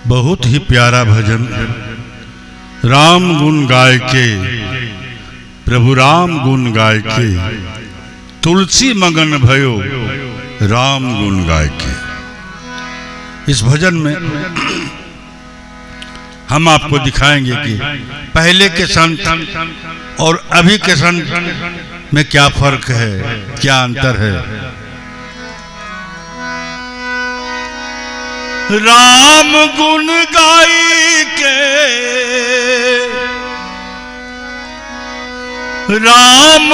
बहुत ही प्यारा भजन। राम गुण गाय के, प्रभु राम गुण गाय के, तुलसी मगन भयो राम गुण गाय के। इस भजन में हम आपको दिखाएंगे कि पहले के संत और अभी के संत में क्या फर्क है, क्या अंतर है। राम गुण गाई के, राम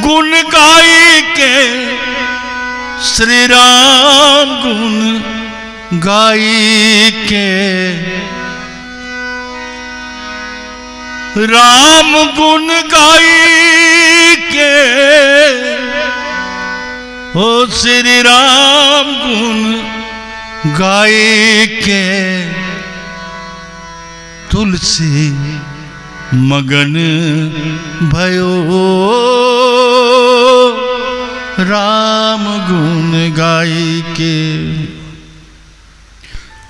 गुण गाई के, श्री राम गुण गाई के, राम गुण गाई के, ओ श्री राम गुण गाय के, तुलसी मगन भयो राम गुण गाय के।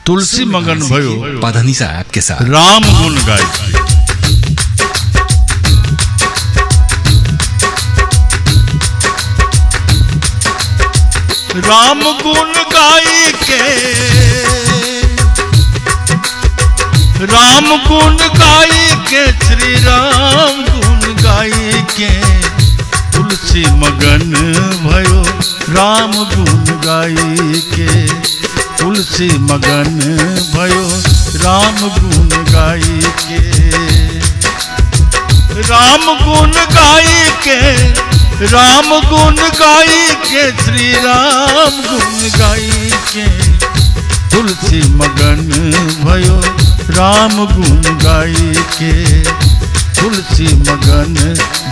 तुलसी मगन भयो पाधानी सा आपके साथ राम गुण गाय के। राम गुण गाई के, राम गुण गाई के, श्री राम गुण गाई के, तुलसी मगन भयो राम गुण गाई के, तुलसी मगन भयो राम गुण गाई के। राम गुण गाई के, राम गुण गाई के, श्री राम गुण गाई के, तुलसी मगन भयो राम गुण गाई के, तुलसी मगन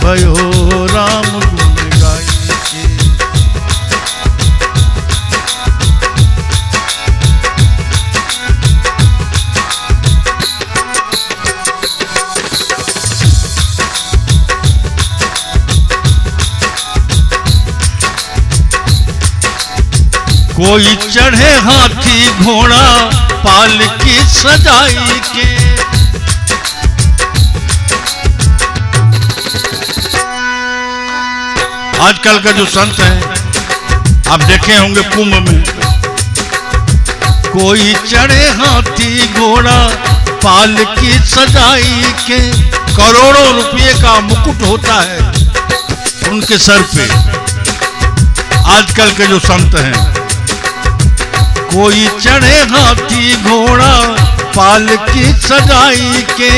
भयो राम गुण गाई के। कोई चढ़े हाथी घोड़ा पालकी सजाई के, आजकल का जो संत है आप देखे होंगे कुंभ में, कोई चढ़े हाथी घोड़ा पालकी सजाई के, करोड़ों रुपये का मुकुट होता है उनके सर पे। आजकल के जो संत हैं, कोई चढ़े हाथी घोड़ा पालकी सजाई के,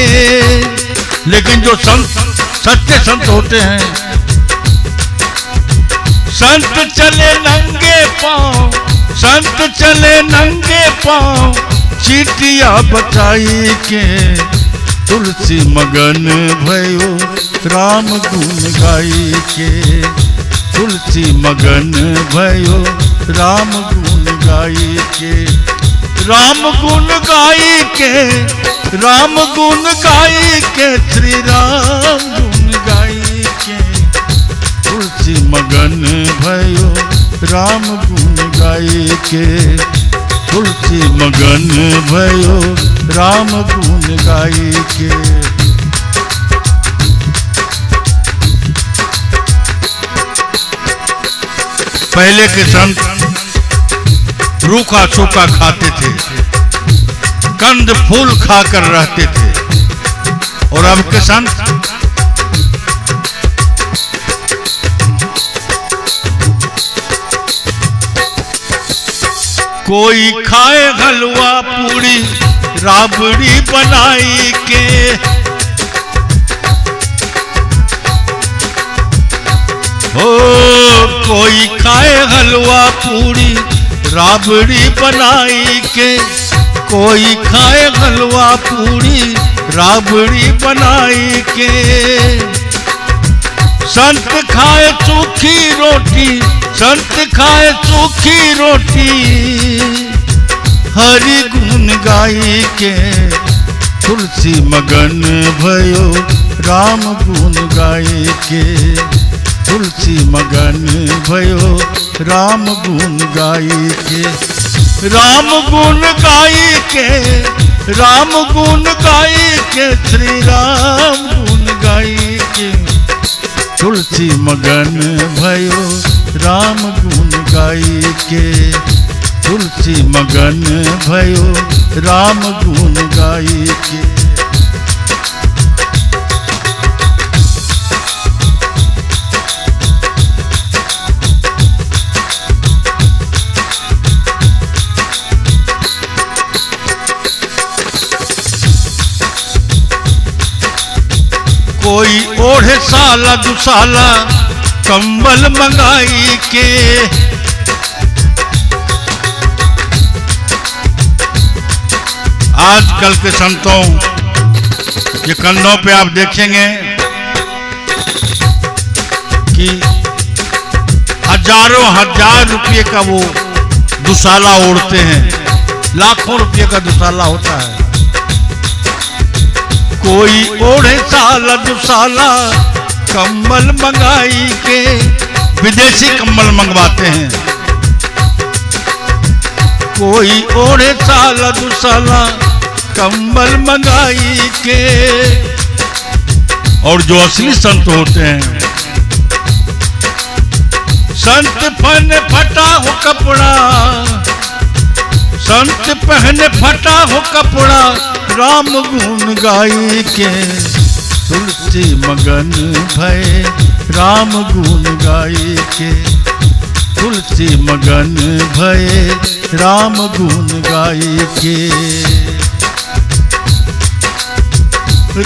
लेकिन जो संत सच्चे संत होते हैं, संत चले नंगे पांव, संत चले नंगे पांव, चीटिया बचाई के, तुलसी मगन भयो राम गुण गाई के, तुलसी मगन भयो राम गुण गाई के। राम गुण गाई के, राम गुण गाई के, श्री राम गुण गाई के, तुलसी मगन भयो राम गुण गाई के, तुलसी मगन भयो राम गुण गाई के। पहले के संत रूखा सूखा खाते थे, कंद फूल खाकर रहते थे, और अब के संत कोई खाए हलवा पूरी राबड़ी बनाई के, ओ कोई खाए हलवा पूरी राबड़ी बनाई के, कोई खाए हलवा पूरी राबड़ी बनाई के, संत खाए सूखी रोटी, संत खाए सूखी रोटी, हरि गुण गाई के, तुलसी मगन भयो राम गुण गाई के, तुलसी मगन भयो राम गुण गाई के। राम गुण गाई के, राम गुण गाई के, श्री राम गुण गाई के, तुलसी मगन भयो राम गुण गाई के, तुलसी मगन भयो राम गुण गाई के। कोई ओढ़े साला दुसाला कंबल मंगाई के, आजकल के संतों के कंधों पे आप देखेंगे कि हजारों हजार रुपये का वो दुसाला ओढ़ते हैं, लाखों रुपये का दुसाला होता है। कोई ओढ़े साला दुसाला कंबल मंगाई के, विदेशी कंबल मंगवाते हैं। कोई ओढ़े साला दुसाला कंबल मंगाई के, और जो असली संत होते हैं, संत पहने फटा हो कपड़ा, संत पहने फटा हो कपड़ा, राम गुण गाई के, तुलसी मगन भय राम गुण गाई के, तुलसी मगन भय राम गुण गाई के।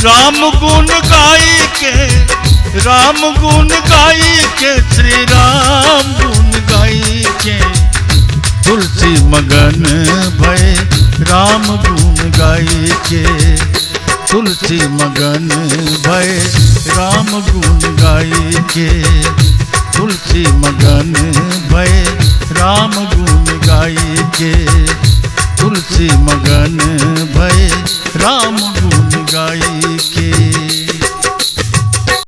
राम गुण गाई के, राम गुण गाई के, श्री राम गुण गाई के, तुलसी मगन भय राम गुण गाई के, तुलसी मगन भय राम गुण गाई के, तुलसी मगन भय राम गुण गाई के, तुलसी मगन भय राम गुण गाई।